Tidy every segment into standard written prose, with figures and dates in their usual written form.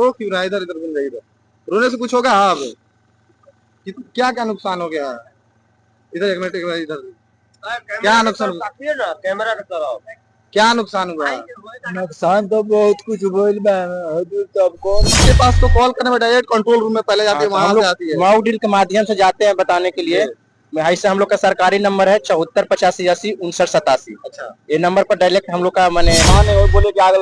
रो क्यों रहा है? इधर इधर घूम रही इधर। रोने से कुछ होगा? हाँ अब क्या क्या नुकसान हो गया है? इधर एक मिनट इधर। क्या नुकसान? ना कैमरा का तरफ क्या नुकसान हुआ है? नुकसान तो बहुत कुछ बोल बा हजूर तब कौन के पास तो कॉल करने में डायरेक्ट कंट्रोल रूम में पहले जाती हाँ, है, तो वहां हम से लोग आती है। माउडील के माध्यम से जाते हैं बताने के लिए। ऐसे हम लोग का सरकारी नंबर है 74 85 80 59 87। अच्छा। ये नंबर पर डायरेक्ट हम लोग का मैंने हाँ नहीं वो बोले कि आग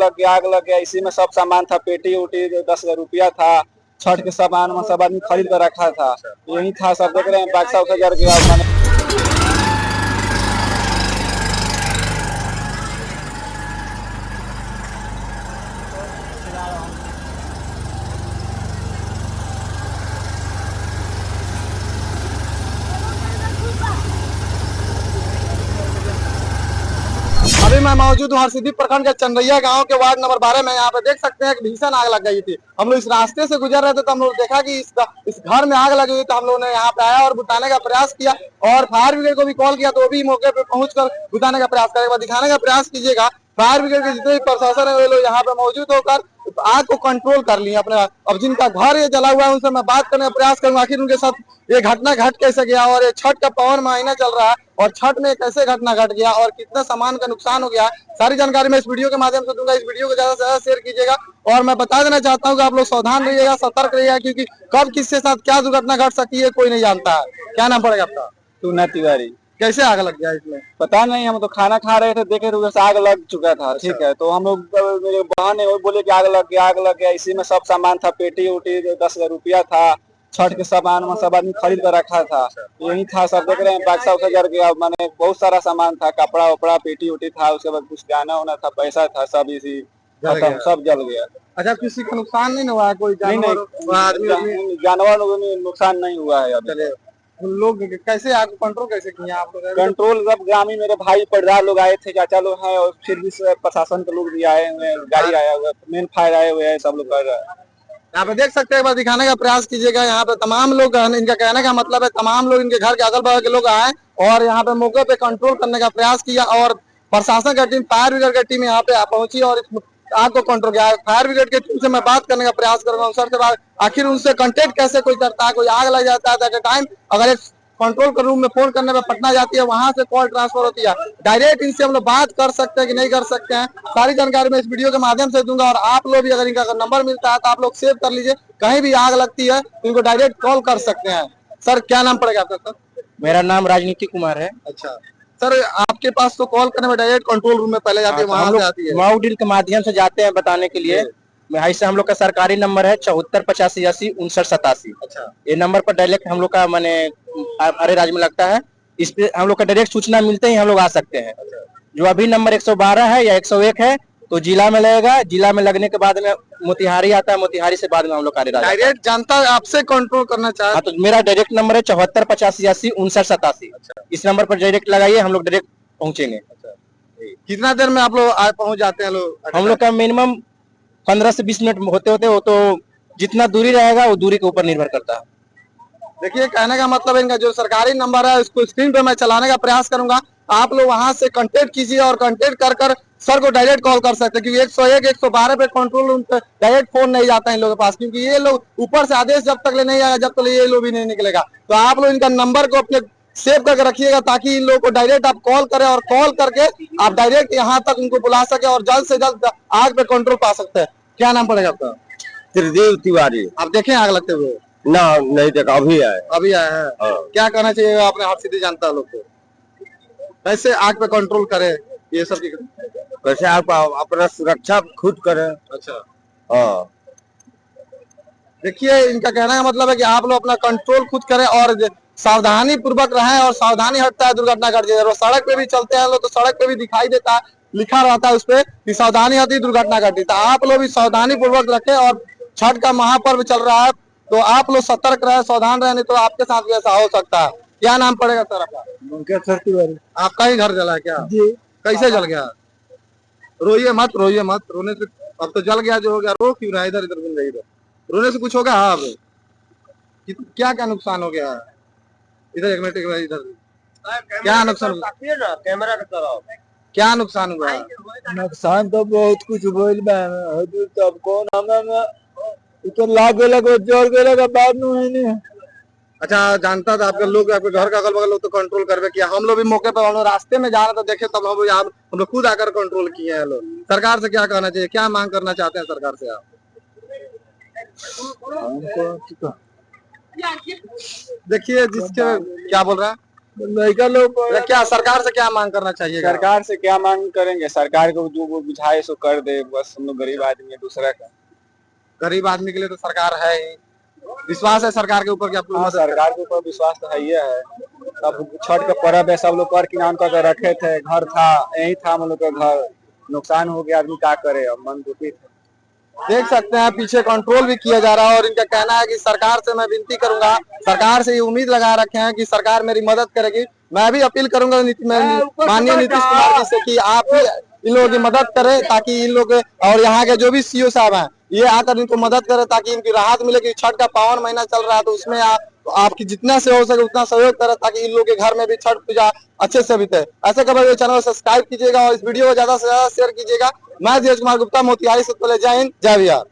लग गया इसी में सब सामान था, पेटी उटी 10,000 रुपया था, छठ के सामान में सब आदमी खरीद कर रखा था, यही था सब देख रहे हैं बाक्सा उठा जर गया मैंने। अभी मैं मौजूद हूँ हरसिद्धि प्रखंड के चंद्रैया गांव के वार्ड नंबर 12 में। यहाँ पे देख सकते हैं कि भीषण आग लग गई थी। हम लोग इस रास्ते से गुजर रहे थे तो हम लोग देखा कि इस घर में आग लगी हुई, तो हम लोगों ने यहाँ पे आया और बुझाने का प्रयास किया और फायर ब्रिगेड को भी कॉल किया, तो वो भी मौके पे पहुंचकर बुझाने का प्रयास करेगा। दिखाने का प्रयास कीजिएगा फायर ब्रिगेड के जितने भी प्रशासन है वे लोग यहाँ पे मौजूद होकर आग को कंट्रोल कर लिए अपने। अब जिनका घर ये जला हुआ है उनसे मैं बात करने का प्रयास करूंगा आखिर उनके साथ ये घटना घट कैसे गया और ये छठ का पावन महीना चल रहा है और छठ में कैसे घटना घट गया और कितना सामान का नुकसान हो गया। सारी जानकारी मैं इस वीडियो के माध्यम से दूंगा। इस वीडियो को ज्यादा से ज्यादा शेयर कीजिएगा और मैं बता देना चाहता हूँ कि आप लोग सावधान रहिएगा, सतर्क रहिएगा, क्योंकि कब किसके साथ क्या दुर्घटना घट सकती है कोई नहीं जानता है। क्या नाम पड़ेगा आपका? टूना तिवारी। कैसे आग लग गया इसमें? पता नहीं, हम तो खाना खा रहे थे, देखे तो उधर से आग लग चुका था। ठीक है, तो हम लोग मेरे बहन है वो बोले कि आग लग गया इसी में सब सामान था, पेटी उटी 10,000 रुपया था, छठ के सामान में सब आदमी खरीद कर रखा था, यही था सब देख रहे हैं बाक्सा उठा जर गया मैंने। बहुत सारा सामान था, कपड़ा उपड़ा पेटी उटी था, उसके बाद कुछ गहना उना था, पैसा था, सब इसी खत्म, सब जल गया। अच्छा, किसी का नुकसान नहीं हुआ है? कोई जानवर आदमी जानवर नुकसान नहीं हुआ है अभी। लोग कैसे आग कंट्रोल कैसे किए आप लोग? कंट्रोल सब ग्रामीण मेरे भाई परिवार लोग आए थे, चाचा लोग हैं और फिर भी प्रशासन के लोग भी आए हुए हैं, गाड़ी आया हुआ है, मेन फायर आए हुए हैं, सब लोग कर रहे हैं। यहाँ पे देख सकते हैं, एक बार दिखाने का प्रयास कीजिएगा। यहाँ पे तमाम लोग, इनका कहने का मतलब है तमाम लोग इनके घर के अगल बगल के लोग आए और यहाँ पे मौके पे कंट्रोल करने का प्रयास किया और प्रशासन का टीम, फायर ब्रिगेड की टीम यहाँ पे पहुंची और इस आग को कंट्रोल किया। फायर ब्रिगेड की टीम से मैं बात करने का प्रयास करूंगा सर से, आखिर उनसे कांटेक्ट कैसे कोई करता है, कोई आग लग जाता है तो टाइम अगर एक कंट्रोल के रूम में फोन करने पे पटना जाती है, वहां से कॉल ट्रांसफर होती है, डायरेक्ट इनसे हम लोग बात कर सकते हैं कि नहीं कर सकते हैं। सारी जानकारी मैं इस वीडियो के माध्यम से दूंगा और आप लोग भी अगर इनका नंबर मिलता है तो आप लोग सेव कर लीजिए। कहीं भी आग लगती है तो इनको डायरेक्ट कॉल कर सकते हैं। सर क्या नाम पड़ेगा आपका? सर मेरा नाम राजनीति कुमार है। अच्छा सर, आपके पास तो कॉल करने में डायरेक्ट कंट्रोल रूम में पहले जाती है, वहां से आती है। माउडील के माध्यम से जाते हैं बताने के लिए। ऐसे हम लोग का सरकारी नंबर है 74 85 80 59 87। अच्छा। ये नंबर पर डायरेक्ट हम लोग का मैंने अरे राज्य में लगता है, इस पे हम लोग का डायरेक्ट सूचना मिलते ही हम लोग आ सकते हैं। जो अभी नंबर 112 है या 101 है तो जिला में लगेगा, जिला में लगने के बाद में मोतिहारी आता है, मोतिहारी से बाद में हम लोग डायरेक्ट जनता आपसे कंट्रोल करना चाहते हैं। तो मेरा डायरेक्ट नंबर है 74 85 80 59 87। इस नंबर पर डायरेक्ट लगाइए, हम लोग डायरेक्ट पहुंचेंगे। कितना देर में आप लोग पहुंच जाते हैं? लोग हम लोग का मिनिमम 15 से 20 मिनट होते होते वो तो जितना दूरी रहेगा वो दूरी के ऊपर निर्भर करता है। देखिए, कहने का मतलब इनका जो सरकारी नंबर है उसको स्क्रीन पे मैं चलाने का प्रयास करूंगा। आप लोग वहां से कांटेक्ट कीजिए और कांटेक्ट कर सर को डायरेक्ट कॉल कर सकते हैं, क्योंकि 101 112 पे कंट्रोल रूम पे डायरेक्ट फोन नहीं जाता है इन लोगों के पास, क्योंकि ये लोग ऊपर से आदेश जब तक ले नहीं आएगा जब तक ये लोग भी नहीं निकलेगा। तो आप लोग इनका नंबर को अपने सेव करके रखिएगा ताकि इन लोगों को डायरेक्ट आप कॉल करें और कॉल करके आप डायरेक्ट यहाँ तक उनको बुला सके और जल्द से जल्द आग पे कंट्रोल पा सकते हैं। क्या नाम पड़ेगा आपका? त्रिदेव तिवारी। आप देखे आग लगते हुए? ना नहीं देखा, अभी आए। अभी आया है। क्या कहना चाहिए आपने हरसिद्धि जनता लोग को, कैसे आग पे कंट्रोल करे ये सब की? कैसे आप अपना सुरक्षा खुद करें। अच्छा। हाँ, देखिए, इनका कहना का मतलब है कि आप लोग अपना कंट्रोल खुद करें और सावधानी पूर्वक रहें और सावधानी हटता है दुर्घटना घट जाए। सड़क पे भी चलते हैं लोग तो सड़क पे भी दिखाई देता है, लिखा रहता है उस पर कि सावधानी हटी दुर्घटना घटी। तो आप लोग भी सावधानी पूर्वक रखें और छठ का महापर्व चल रहा है तो आप लोग सतर्क रहे, सावधान रहे, नहीं तो आपके साथ भी ऐसा हो सकता है। क्या नाम पड़ेगा सर आपका? आपका ही घर जला है क्या? जी। कैसे जल गया? रोइए मत, रोइए मत, रोने से अब तो जल गया जो हो गया। रो क्यों रहा है? इधर इधर घूम रही इधर। रोने से कुछ होगा? हाँ अब क्या क्या नुकसान हो गया है? इधर एक मिनट इधर। क्या नुकसान? ना कैमरा का तरफ क्या नुकसान हुआ है? नुकसान तो बहुत कुछ बोल बा हजूर तब कौन हमें तो लाग गेला को जोर गेला का बाद में नहीं। अच्छा जानता था आपके लोग आपके घर का अगल बगल लोग तो कंट्रोल करवे किया, हम लोग भी मौके पर हम लोग रास्ते में जा रहे तो देखे तब हम लोग खुद आकर कंट्रोल किए हैं। लोग सरकार से क्या कहना चाहिए, क्या मांग करना चाहते हैं सरकार से आप? देखिए जिसके क्या बोल रहा है लड़का लोग क्या सरकार से क्या मांग करना चाहिए? सरकार से क्या मांग करेंगे, सरकार को जो वो बुझाए सो कर दे, बस हम लोग गरीब आदमी है दूसरा का। गरीब आदमी के लिए तो सरकार है ही, विश्वास है सरकार के ऊपर कि आप लोग हाँ, मदद करें। सरकार के ऊपर विश्वास तो है ही है। अब छठ का पर्व है, सब लोग कर किनान करके रखे थे, घर था यही था हम लोग का घर, नुकसान हो गया, आदमी क्या करे, अब मन दुखी थे। देख सकते हैं पीछे कंट्रोल भी किया जा रहा है और इनका कहना है कि सरकार से मैं विनती करूंगा, सरकार से ये उम्मीद लगा रखे हैं कि सरकार मेरी मदद करेगी। मैं भी अपील करूंगा माननीय नीतीश कुमार जी से कि आप भी इन लोगों की मदद करें ताकि इन लोग और यहाँ के जो भी सीओ साहब हैं ये आकर इनको मदद करें ताकि इनकी राहत मिले। कि छठ का पावन महीना चल रहा है तो उसमें आपकी जितना से हो सके उतना सहयोग करें ताकि इन लोगों के घर में भी छठ पूजा अच्छे से बीते। ऐसे खबर चैनल को सब्सक्राइब कीजिएगा और इस वीडियो को ज्यादा से ज्यादा शेयर कीजिएगा। मैं धीरज कुमार गुप्ता, मोतिहारी से। जय हिंद, जय बिहार।